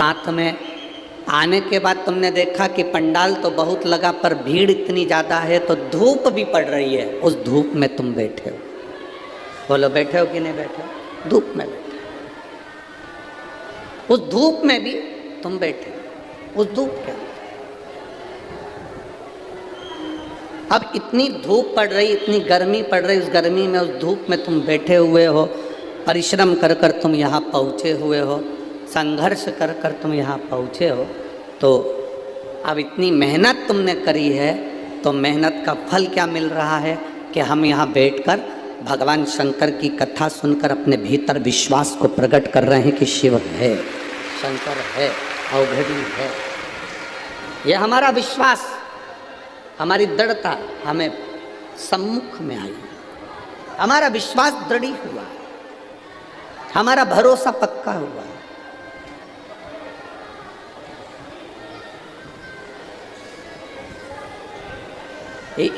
साथ में आने के बाद तुमने देखा कि पंडाल तो बहुत लगा पर भीड़ इतनी ज़्यादा है, तो धूप भी पड़ रही है। उस धूप में तुम बैठे हो। बोलो बैठे हो कि नहीं बैठे हो? धूप में बैठे हो। उस धूप में भी तुम बैठे हो, उस धूप के अंदर। अब इतनी धूप पड़ रही, इतनी गर्मी पड़ रही, उस गर्मी में, उस धूप में तुम बैठे हुए हो, परिश्रम कर कर तुम यहाँ पहुँचे हुए हो, संघर्ष कर कर तुम यहाँ पहुँचे हो। तो अब इतनी मेहनत तुमने करी है, तो मेहनत का फल क्या मिल रहा है कि हम यहाँ बैठकर भगवान शंकर की कथा सुनकर अपने भीतर विश्वास को प्रकट कर रहे हैं कि शिव है, शंकर है, अवघड़ी है। यह हमारा विश्वास, हमारी दृढ़ता हमें सम्मुख में आई, हमारा विश्वास दृढ़ हुआ, हमारा भरोसा पक्का हुआ।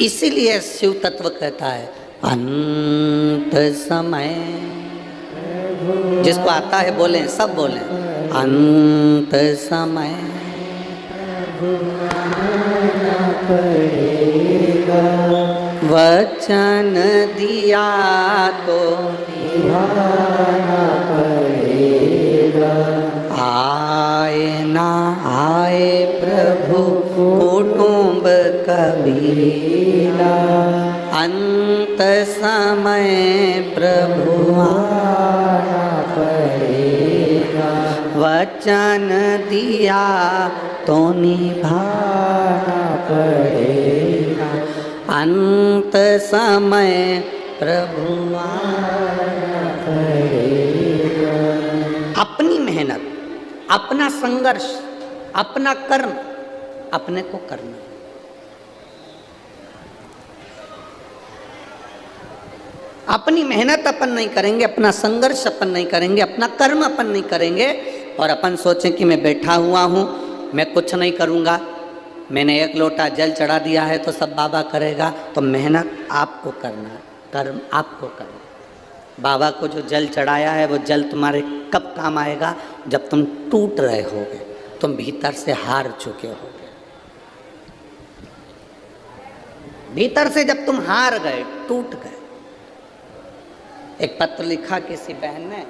इसीलिए शिव तत्व कहता है अंत समय। जिसको आता है बोले, सब बोले अंत समय वचन दिया तो निभाना पड़ेगा। आए ना आए प्रभु कुटुंब कबीला, अंत समय प्रभु आना पड़ेगा। वचन दिया तो निभाना पड़ेगा। अंत समय प्रभु आना पड़ेगा। अपनी मेहनत, अपना संघर्ष, अपना कर्म अपने को करना। अपनी मेहनत अपन नहीं करेंगे, अपना संघर्ष अपन नहीं करेंगे, अपना कर्म अपन नहीं करेंगे, और अपन सोचें कि मैं बैठा हुआ हूँ, मैं कुछ नहीं करूँगा, मैंने एक लोटा जल चढ़ा दिया है तो सब बाबा करेगा। तो मेहनत आपको करना, कर्म आपको करना। बाबा को जो जल चढ़ाया है वो जल तुम्हारे कब काम आएगा? जब तुम टूट रहे होगे, तुम भीतर से हार चुके होगे। भीतर से जब तुम हार गए, टूट गए। एक पत्र लिखा किसी बहन ने,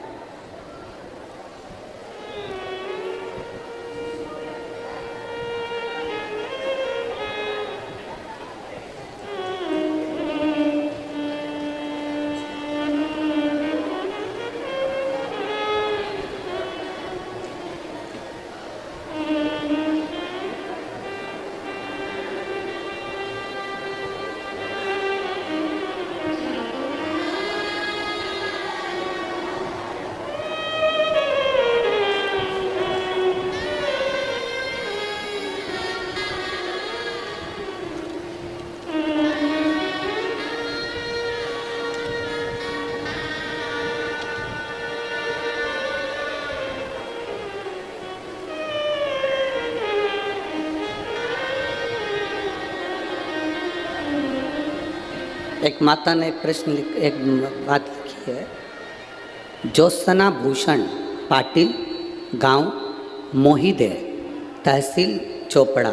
एक माता ने एक प्रश्न एक बात लिखी है। ज्योत्सना भूषण पाटिल, गांव मोहिदे, तहसील चोपड़ा।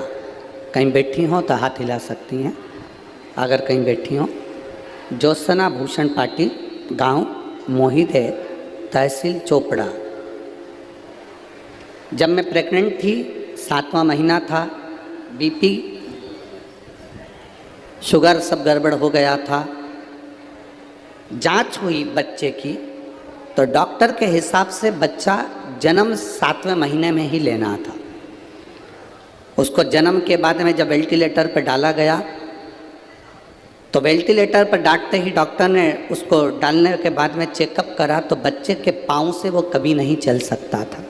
कहीं बैठी हो तो हाथ हिला सकती हैं अगर कहीं बैठी हो। ज्योत्सना भूषण पाटिल, गांव मोहिदे, तहसील चोपड़ा। जब मैं प्रेग्नेंट थी, 7वां महीना था, बीपी शुगर सब गड़बड़ हो गया था। जांच हुई बच्चे की तो डॉक्टर के हिसाब से बच्चा जन्म 7वें महीने में ही लेना था। उसको जन्म के बाद में जब वेंटिलेटर पर डाला गया तो वेंटिलेटर पर डालते ही डॉक्टर ने उसको डालने के बाद में चेकअप करा तो बच्चे के पाँव से वो कभी नहीं चल सकता था।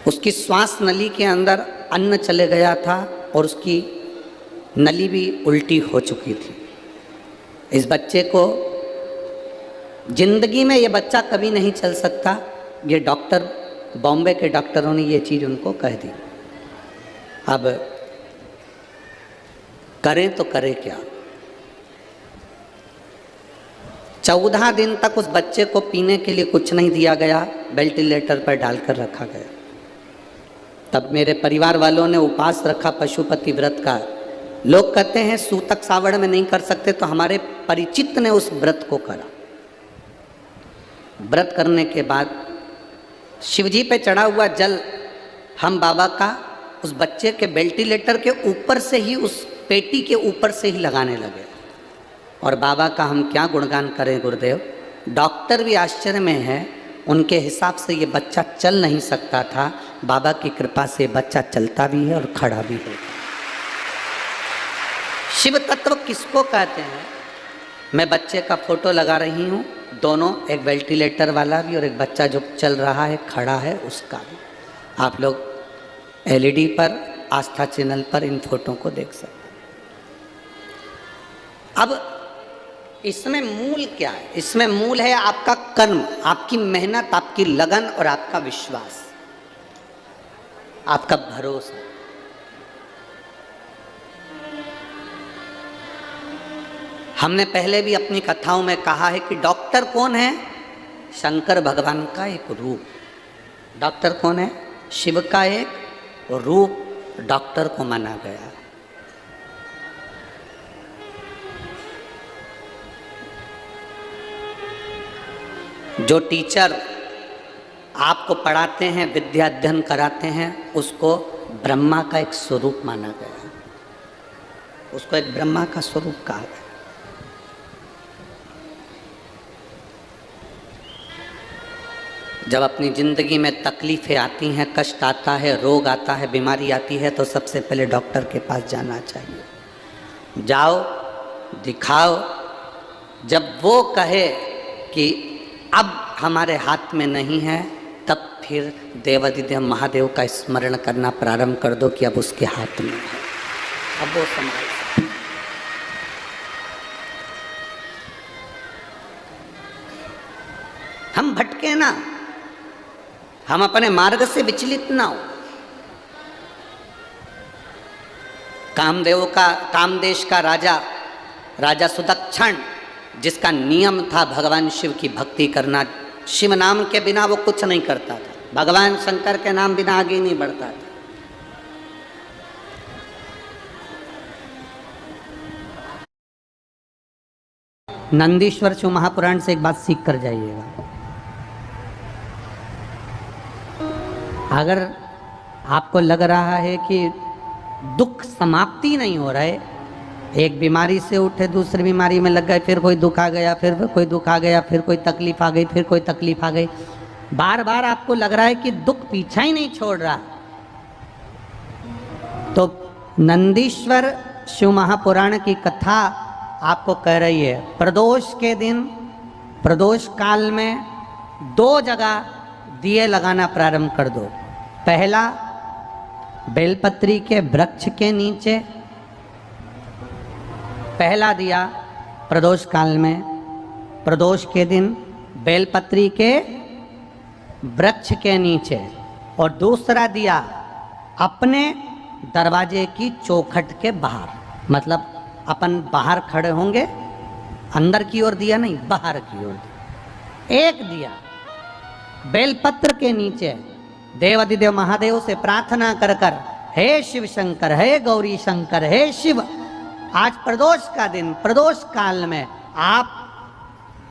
उसकी श्वास नली के अंदर अन्न चले गया था और उसकी नली भी उल्टी हो चुकी थी। इस बच्चे को जिंदगी में ये बच्चा कभी नहीं चल सकता। ये डॉक्टर, बॉम्बे के डॉक्टरों ने ये चीज़ उनको कह दी। अब करें तो करें क्या? 14 दिन तक उस बच्चे को पीने के लिए कुछ नहीं दिया गया, वेंटिलेटर पर डालकर रखा गया। तब मेरे परिवार वालों ने उपवास रखा पशुपति व्रत का। लोग कहते हैं सूतक सावड़ में नहीं कर सकते, तो हमारे परिचित ने उस व्रत को करा। व्रत करने के बाद शिवजी पे चढ़ा हुआ जल हम बाबा का उस बच्चे के वेंटिलेटर के ऊपर से ही, उस पेटी के ऊपर से ही लगाने लगे। और बाबा का हम क्या गुणगान करें गुरुदेव, डॉक्टर भी आश्चर्य में है। उनके हिसाब से ये बच्चा चल नहीं सकता था, बाबा की कृपा से बच्चा चलता भी है और खड़ा भी है। शिव तत्व किसको कहते हैं? मैं बच्चे का फोटो लगा रही हूँ, दोनों, एक वेंटिलेटर वाला भी और एक बच्चा जो चल रहा है, खड़ा है, उसका भी। आप लोग LED पर, आस्था चैनल पर इन फोटो को देख सकते हैं। अब इसमें मूल क्या है? इसमें मूल है आपका कर्म, आपकी मेहनत, आपकी लगन और आपका विश्वास, आपका भरोसा। हमने पहले भी अपनी कथाओं में कहा है कि डॉक्टर कौन है? शंकर भगवान का एक रूप। डॉक्टर कौन है? शिव का एक रूप डॉक्टर को माना गया। जो टीचर आपको पढ़ाते हैं, विद्या अध्ययन कराते हैं, उसको ब्रह्मा का एक स्वरूप माना गया, उसको एक ब्रह्मा का स्वरूप कहा गया। जब अपनी जिंदगी में तकलीफें आती हैं, कष्ट आता है, रोग आता है, बीमारी आती है, तो सबसे पहले डॉक्टर के पास जाना चाहिए। जाओ, दिखाओ। जब वो कहे कि अब हमारे हाथ में नहीं है, तब फिर देवाधिदेव महादेव का स्मरण करना प्रारंभ कर दो कि अब उसके हाथ में है, अब वो संभाल। हम भटके ना, हम अपने मार्ग से विचलित ना हो। कामदेश का राजा सुदक्षण, जिसका नियम था भगवान शिव की भक्ति करना, शिव नाम के बिना वो कुछ नहीं करता था, भगवान शंकर के नाम बिना आगे नहीं बढ़ता था। नंदीश्वर शिव महापुराण से एक बात सीख कर जाइएगा। अगर आपको लग रहा है कि दुख समाप्ति नहीं हो रहा है, एक बीमारी से उठे दूसरी बीमारी में लग गए, फिर कोई दुख आ गया, फिर कोई दुख आ गया, फिर कोई तकलीफ आ गई, फिर कोई तकलीफ आ गई, बार बार आपको लग रहा है कि दुख पीछा ही नहीं छोड़ रहा, तो नंदीश्वर शिव महापुराण की कथा आपको कह रही है, प्रदोष के दिन, प्रदोष काल में 2 जगह दिए लगाना प्रारंभ कर दो। पहला, बेलपत्री के वृक्ष के नीचे, पहला दिया प्रदोष काल में, प्रदोष के दिन बेलपत्री के वृक्ष के नीचे, और दूसरा दिया अपने दरवाजे की चौखट के बाहर, मतलब अपन बाहर खड़े होंगे, अंदर की ओर दिया नहीं, बाहर की ओर। एक दिया बेलपत्र के नीचे देवाधिदेव महादेव से प्रार्थना कर कर, हे शिव शंकर, हे गौरी शंकर, हे शिव, आज प्रदोष का दिन, प्रदोष काल में आप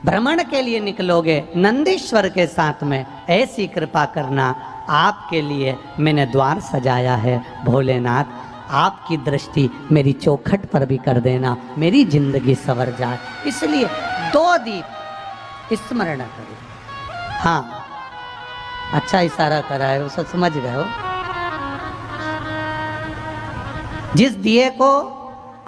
भ्रमण के लिए निकलोगे नंदीश्वर के साथ में, ऐसी कृपा करना, आपके लिए मैंने द्वार सजाया है भोलेनाथ, आपकी दृष्टि मेरी चौखट पर भी कर देना, मेरी जिंदगी संवर जाए। इसलिए 2 दीप स्मरण करें। हाँ, अच्छा इशारा करा है, उसे समझ गए हो। जिस दिए को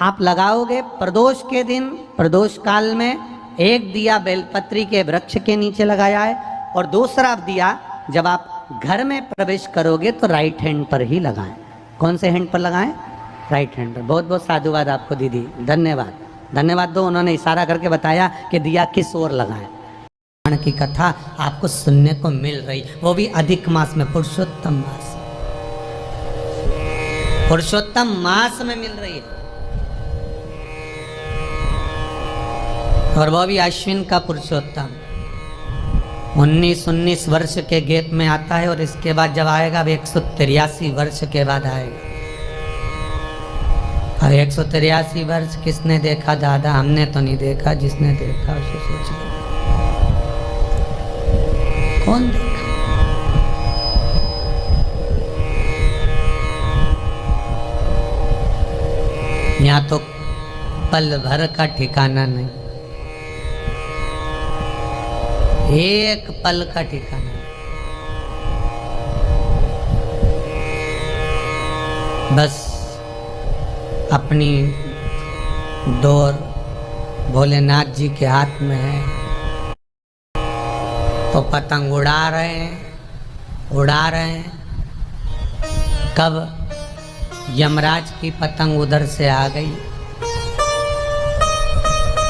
आप लगाओगे प्रदोष के दिन, प्रदोष काल में, एक दिया बेलपत्री के वृक्ष के नीचे लगाया है, और दूसरा दिया जब आप घर में प्रवेश करोगे तो राइट हैंड पर ही लगाएं। कौन से हैंड पर लगाएं? राइट हैंड पर। बहुत बहुत साधुवाद आपको दीदी, धन्यवाद, धन्यवाद दो, उन्होंने इशारा करके बताया कि दिया किस ओर लगाएं। की कथा आपको सुनने को मिल रही, वो भी अधिक मास में, पुरुषोत्तम मास, पुरुषोत्तम मास में मिल रही है। और वो भी अश्विन का पुरुषोत्तम 19 वर्ष के गैप में आता है, और इसके बाद जब आएगा अब 183 वर्ष के बाद आएगा। और 183 वर्ष किसने देखा दादा? हमने तो नहीं देखा, जिसने देखा उसे सोचिए कौन देखा। यहाँ तो पल भर का ठिकाना नहीं, एक पल का ठिकाना। बस अपनी डोर भोलेनाथ जी के हाथ में है, तो पतंग उड़ा रहे हैं। कब यमराज की पतंग उधर से आ गई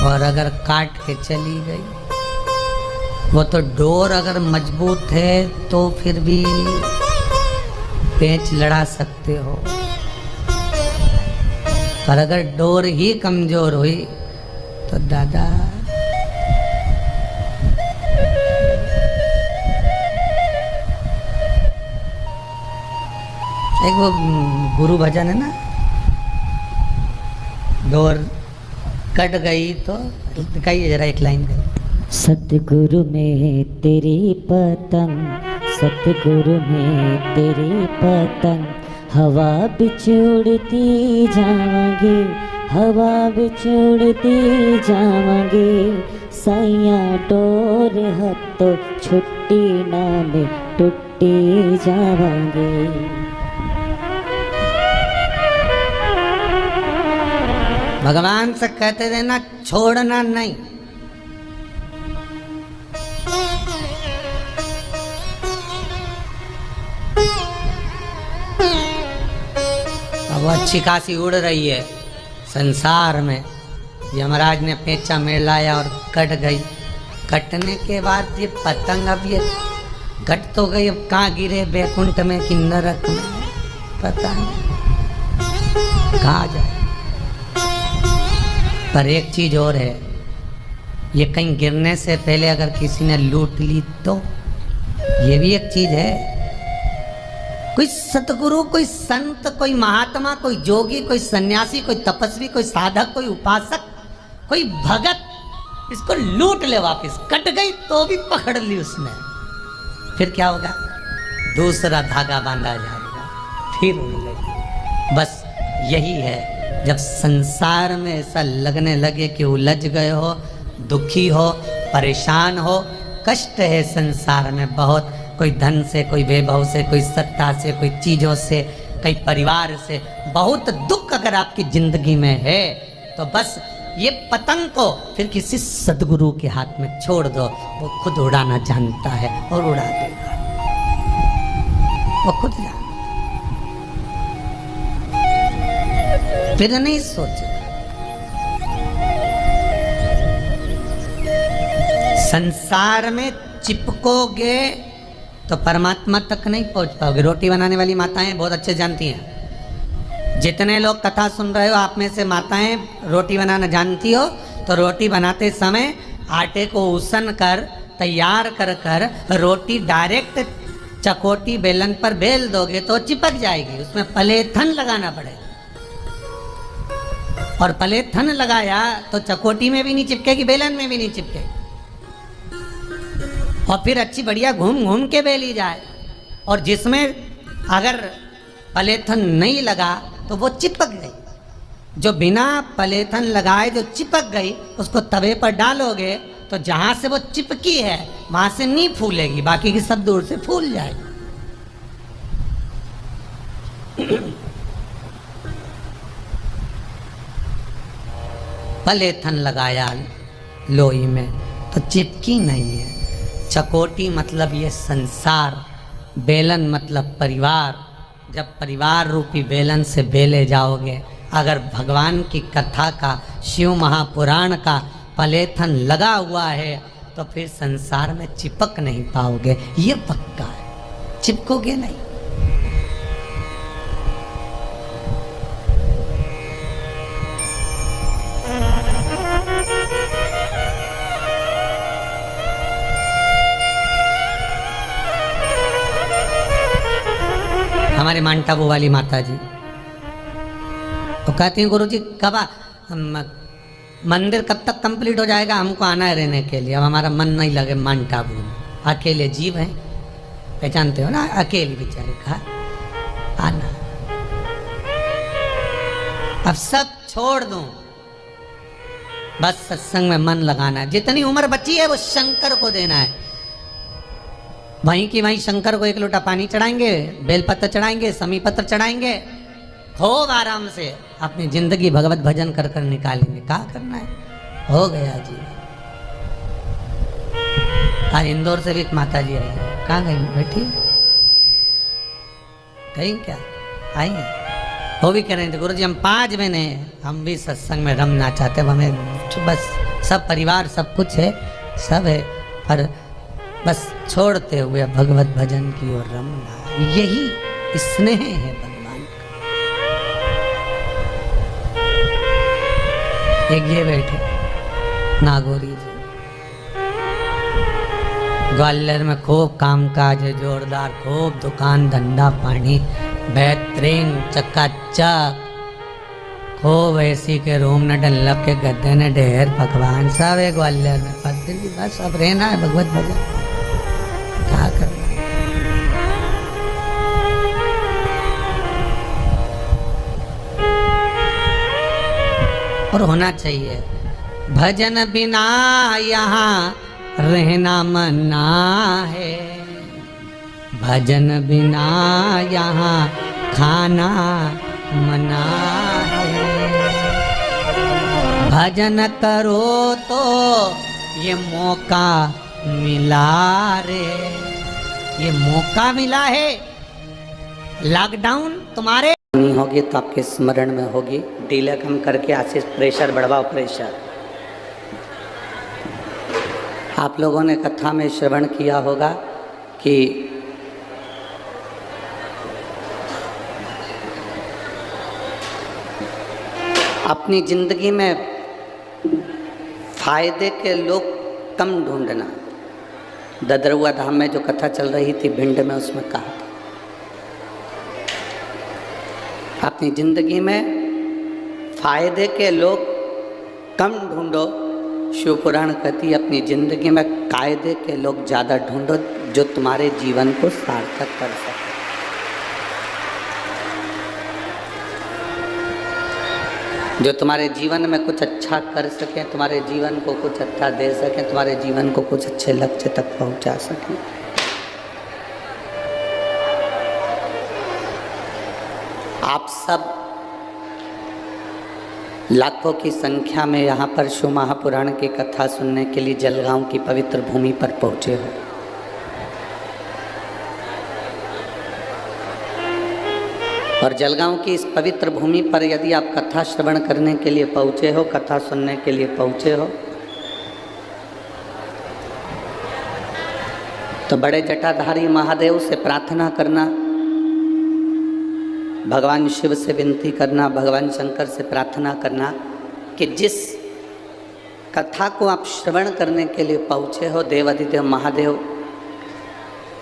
और अगर काट के चली गई, वो तो डोर अगर मजबूत है तो फिर भी पेंच लड़ा सकते हो, पर अगर डोर ही कमजोर हुई तो दादा एक वो गुरु भजन है ना, डोर कट गई तो दिखाइए जरा एक लाइन का। सतगुरु में तेरी पतंग, सतगुरु में तेरी पतंग, हवा बिच उड़ती जावांगे, हवा बिच उड़ती जावांगे, सैया डोर हथों छुट्टी ना में टुट्टी जावांगे। भगवान से कहते थे ना, छोड़ना नहीं। अब वो अच्छी खासी उड़ रही है संसार में, यमराज ने पेंचा में लाया और कट गई। कटने के बाद ये पतंग अब ये कट तो गई, अब कहाँ गिरे, बैकुंठ में कि नरक में, पता नहीं कहाँ जाए। पर एक चीज और है, ये कहीं गिरने से पहले अगर किसी ने लूट ली तो ये भी एक चीज है। कोई सतगुरु, कोई संत, कोई महात्मा, कोई जोगी, कोई सन्यासी, कोई तपस्वी, कोई साधक, कोई उपासक, कोई भगत इसको लूट ले वापस, कट गई तो भी पकड़ ली उसने, फिर क्या होगा? दूसरा धागा बांधा जाएगा, फिर उड़ गई। बस यही है, जब संसार में ऐसा लगने लगे कि उलझ गए हो, दुखी हो, परेशान हो, कष्ट है संसार में बहुत, कोई धन से, कोई वैभव से, कोई सत्ता से, कोई चीज़ों से, कोई परिवार से, बहुत दुख अगर आपकी जिंदगी में है तो बस ये पतंग को फिर किसी सदगुरु के हाथ में छोड़ दो, वो खुद उड़ाना जानता है और उड़ा देगा, वो खुद जानता, फिर नहीं सोचेगा। संसार में चिपकोगे तो परमात्मा तक नहीं पहुंच पाओगे। रोटी बनाने वाली माताएं बहुत अच्छे जानती हैं, जितने लोग कथा सुन रहे हो आप में से माताएं रोटी बनाना जानती हो, तो रोटी बनाते समय आटे को उसन कर तैयार कर कर रोटी डायरेक्ट चकोटी बेलन पर बेल दोगे तो चिपक जाएगी, उसमें पलेथन लगाना पड़ेगा, और पलेथन लगाया तो चकोटी में भी नहीं चिपकेगी, बेलन में भी नहीं चिपकेगी, और फिर अच्छी बढ़िया घूम घूम के बेली जाए। और जिसमें अगर पलेथन नहीं लगा तो वो चिपक गई, जो बिना पलेथन लगाए जो चिपक गई उसको तवे पर डालोगे तो जहां से वो चिपकी है वहां से नहीं फूलेगी, बाकी की सब दूर से फूल जाएगी। पलेथन लगाया लोई में तो चिपकी नहीं है। चकोटी मतलब ये संसार, बेलन मतलब परिवार। जब परिवार रूपी बेलन से बेले जाओगे, अगर भगवान की कथा का, शिव महापुराण का पलेथन लगा हुआ है तो फिर संसार में चिपक नहीं पाओगे, ये पक्का है, चिपकोगे नहीं। हमारे माउंट-आबू वाली माता जी तो कहती हैं गुरुजी कब मंदिर कब तक कंप्लीट हो जाएगा, हमको आना है रहने के लिए, अब हमारा मन नहीं लगे माउंट-आबू में, अकेले जीव हैं, पहचानते हो ना, अकेले बेचारे कहा आना, अब सब छोड़ दूं, बस सत्संग में मन लगाना है, जितनी उम्र बची है वो शंकर को देना है, वहीं की वहीं शंकर को एक लोटा पानी चढ़ाएंगे, बेलपत्र चढ़ाएंगे, समी पत्र चढ़ाएंगे, खूब आराम से अपनी जिंदगी भगवत भजन कर कर निकालेंगे। क्या करना है, हो गया जी। आज इंदौर से भी एक माता जी आई है, कहाँ गई बेटी, कहीं क्या आई है, वो भी कह रहे थे गुरुजी हम 5 महीने हम भी सत्संग में रमना चाहते हैं, हमें बस सब परिवार सब कुछ है, सब है, पर बस छोड़ते हुए भगवत भजन की ओर रमना, यही स्नेह है भगवान का। एक ये बैठे नागौरी जी, ग्वालियर में खूब कामकाज है जोरदार, खूब दुकान धंधा पानी बेहतरीन चकाचक, खूब एसी के रूम ने डल्लब के गद्दे ने ढेर पकवान सब है ग्वालियर में, पर फिर भी बस अब रहना है भगवत भजन, क्या करना है। और होना चाहिए, भजन बिना यहाँ रहना मना है, भजन बिना यहाँ खाना मना है, भजन करो तो ये मौका मिला रे, ये मौका मिला है, लॉकडाउन तुम्हारे नहीं होगी तो आपके स्मरण में होगी, डीले कम करके आशीष प्रेशर बढ़वाओ, प्रेशर। आप लोगों ने कथा में श्रवण किया होगा कि अपनी जिंदगी में फायदे के लोग कम ढूंढना, ददरुआ धाम में जो कथा चल रही थी भिंड में, उसमें कहा था अपनी जिंदगी में फायदे के लोग कम ढूंढो, शिव पुराण कहती है अपनी जिंदगी में कायदे के लोग ज़्यादा ढूंढो जो तुम्हारे जीवन को सार्थक कर सके। जो तुम्हारे जीवन में कुछ अच्छा कर सके, तुम्हारे जीवन को कुछ अच्छा दे सके, तुम्हारे जीवन को कुछ अच्छे लक्ष्य तक पहुंचा सके। आप सब लाखों की संख्या में यहाँ पर शिव महापुराण की कथा सुनने के लिए जलगांव की पवित्र भूमि पर पहुँचे हो। और जलगांव की इस पवित्र भूमि पर यदि आप कथा श्रवण करने के लिए पहुँचे हो, कथा सुनने के लिए पहुँचे हो, तो बड़े जटाधारी महादेव से प्रार्थना करना, भगवान शिव से विनती करना, भगवान शंकर से प्रार्थना करना कि जिस कथा को आप श्रवण करने के लिए पहुँचे हो, देवाधिदेव महादेव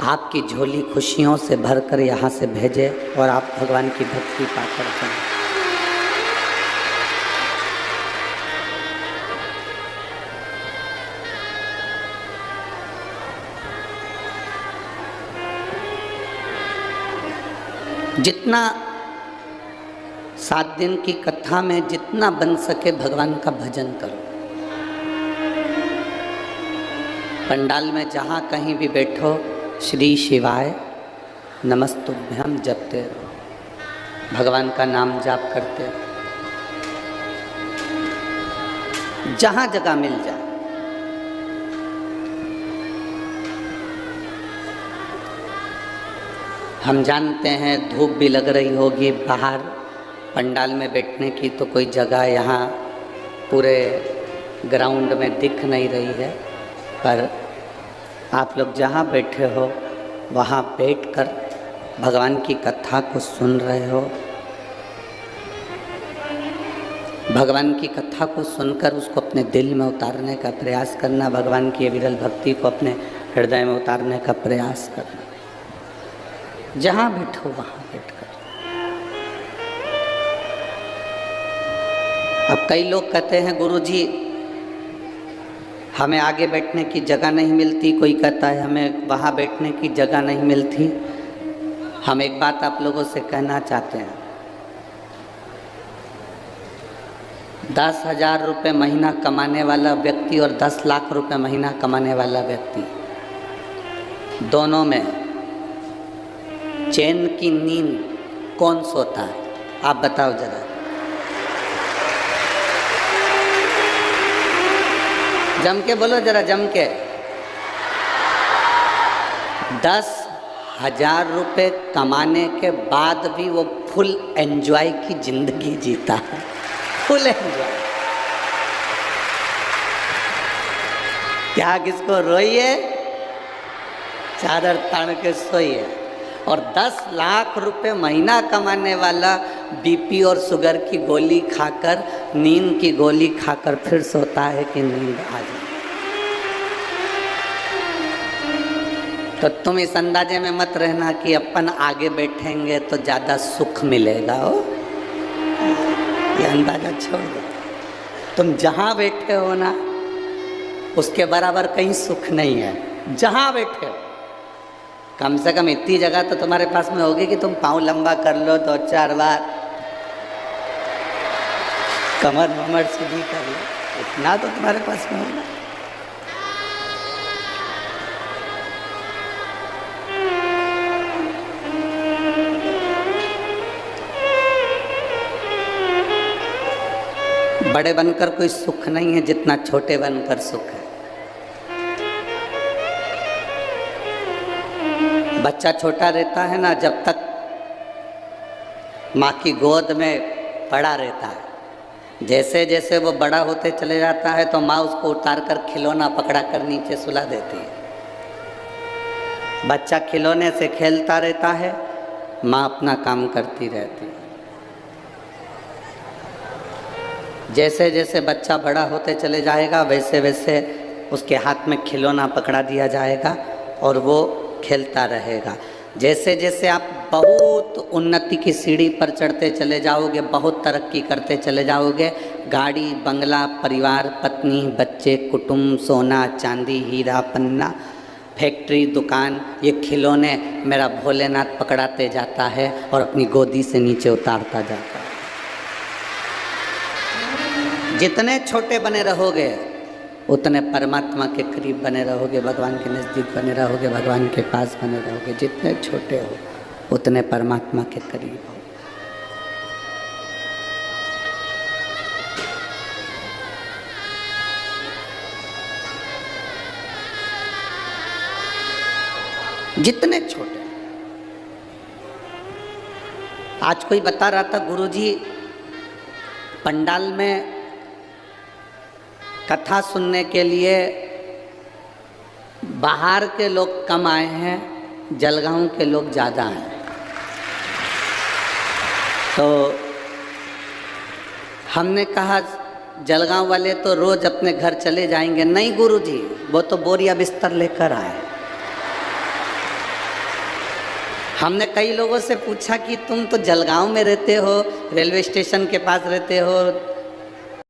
आपकी झोली खुशियों से भरकर यहाँ से भेजे और आप भगवान की भक्ति पाकर जाएं। जितना 7 दिन की कथा में जितना बन सके भगवान का भजन करो। पंडाल में जहाँ कहीं भी बैठो श्री शिवाय नमस्तुभ्यम जपते रहो, भगवान का नाम जाप करते रहो, जहाँ जगह मिल जाए। हम जानते हैं धूप भी लग रही होगी बाहर पंडाल में बैठने की, तो कोई जगह यहाँ पूरे ग्राउंड में दिख नहीं रही है, पर आप लोग जहाँ बैठे हो वहाँ बैठकर भगवान की कथा को सुन रहे हो। भगवान की कथा को सुनकर उसको अपने दिल में उतारने का प्रयास करना, भगवान की विरल भक्ति को अपने हृदय में उतारने का प्रयास करना। जहाँ बैठो वहाँ बैठकर। अब कई लोग कहते हैं गुरुजी हमें आगे बैठने की जगह नहीं मिलती, कोई कहता है हमें वहाँ बैठने की जगह नहीं मिलती। हम एक बात आप लोगों से कहना चाहते हैं, 10,000 रुपये महीना कमाने वाला व्यक्ति और 10 लाख रुपये महीना कमाने वाला व्यक्ति, दोनों में चैन की नींद कौन सोता है? आप बताओ जरा। जम के बोलो जरा, जम के। 10,000 रुपये कमाने के बाद भी वो फुल एंजॉय की जिंदगी जीता है, फुल एंजॉय। क्या किसको रोइए, चादर तान के सोइए। और 10 लाख रुपए महीना कमाने वाला बीपी और शुगर की गोली खाकर, नींद की गोली खाकर फिर सोता है कि नींद आ जाए। तो तुम इस अंदाजे में मत रहना कि अपन आगे बैठेंगे तो ज़्यादा सुख मिलेगा। हो ये अंदाजा छोड़ दो। तुम जहाँ बैठे हो ना उसके बराबर कहीं सुख नहीं है। जहाँ बैठे हो कम से कम इतनी जगह तो तुम्हारे पास में होगी कि तुम पाँव लंबा कर लो 2-4 बार, कमर वमर सीधी कर लो, इतना तो तुम्हारे पास में होगा। बड़े बनकर कोई सुख नहीं है जितना छोटे बनकर सुख है। बच्चा छोटा रहता है ना, जब तक माँ की गोद में पड़ा रहता है, जैसे जैसे वो बड़ा होते चले जाता है तो माँ उसको उतार कर खिलौना पकड़ा कर नीचे सुला देती है। बच्चा खिलौने से खेलता रहता है, माँ अपना काम करती रहती है। जैसे जैसे बच्चा बड़ा होते चले जाएगा वैसे वैसे उसके हाथ में खिलौना पकड़ा दिया जाएगा और वो खेलता रहेगा। जैसे जैसे आप बहुत उन्नति की सीढ़ी पर चढ़ते चले जाओगे, बहुत तरक्की करते चले जाओगे, गाड़ी बंगला, परिवार, पत्नी, बच्चे, कुटुंब, सोना चांदी, हीरा पन्ना, फैक्ट्री, दुकान, ये खिलौने मेरा भोलेनाथ पकड़ाते जाता है और अपनी गोदी से नीचे उतारता जाता है। जितने छोटे बने रहोगे उतने परमात्मा के करीब बने रहोगे, भगवान के नज़दीक बने रहोगे, भगवान के पास बने रहोगे। जितने छोटे हो उतने परमात्मा के करीब हो। जितने छोटे। आज कोई बता रहा था गुरुजी पंडाल में कथा सुनने के लिए बाहर के लोग कम आए हैं, जलगांव के लोग ज़्यादा हैं। तो हमने कहा जलगांव वाले तो रोज़ अपने घर चले जाएंगे। नहीं गुरुजी, वो तो बोरिया बिस्तर लेकर आए। हमने कई लोगों से पूछा कि तुम तो जलगांव में रहते हो, रेलवे स्टेशन के पास रहते हो,